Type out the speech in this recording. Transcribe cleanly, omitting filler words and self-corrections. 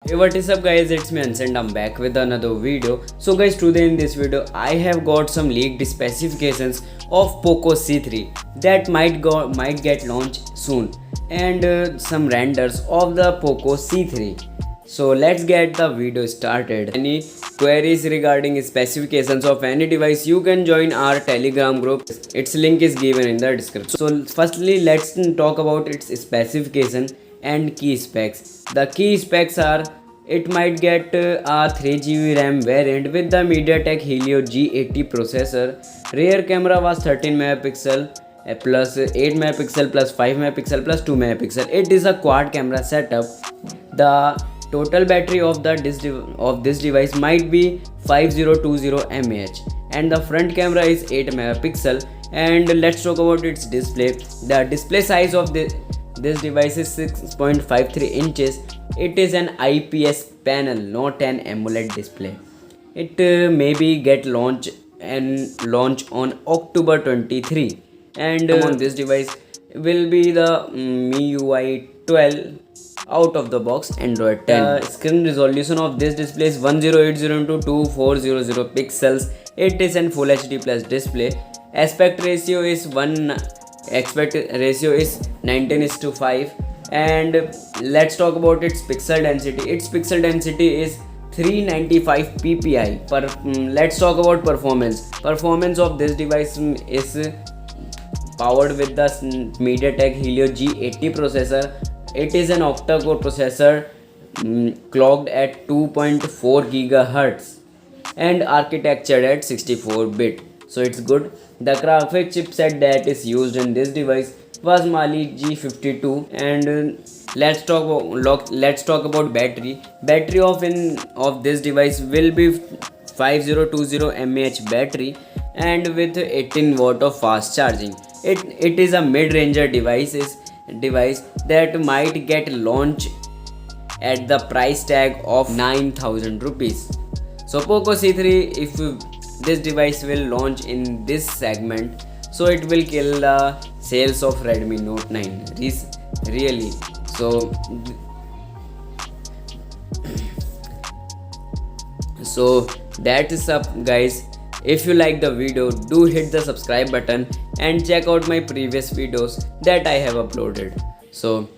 Hey, what is up guys, it's me and I'm back with another video. So guys, today in this video I have got some leaked specifications of Poco C3 that might get launched soon, and some renders of the Poco C3. So let's get the video started. Any queries regarding specifications of any device, you can join our Telegram group. Its link is given in the description. So firstly, let's talk about its specification and key specs. The key specs are: it might get a 3GB RAM variant with the MediaTek Helio G80 processor. Rear camera was 13 megapixel plus 8 megapixel plus 5 megapixel plus 2 megapixel. It is a quad camera setup. The total battery of this device might be 5020 mAh, and the front camera is 8 megapixel. And let's talk about its display. The display size of this device is 6.53 inches. It is an IPS panel, not an AMOLED display. It maybe get launch on October 23, and on this device will be the MIUI 12 out of the box Android 10. The screen resolution of this display is 1080 into 2400 pixels. It is an Full HD plus display. Aspect ratio is 19:5. And let's talk about its pixel density. Its pixel density is 395 ppi. Let's talk about performance. Performance of this device is powered with the MediaTek Helio G80 processor. It is an octa-core processor clocked at 2.4 GHz and architectured at 64-bit. So it's good. The graphic chipset that is used in this device was Mali G52. And let's talk about battery. Battery of this device will be 5020 mAh battery, and with 18 watt of fast charging. It is a mid-ranger device that might get launched at the price tag of 9,000 rupees. So Poco C3, if this device will launch in this segment, so it will kill the sales of Redmi Note 9. Really. So that is up guys. If you like the video, do hit the subscribe button and check out my previous videos that I have uploaded. So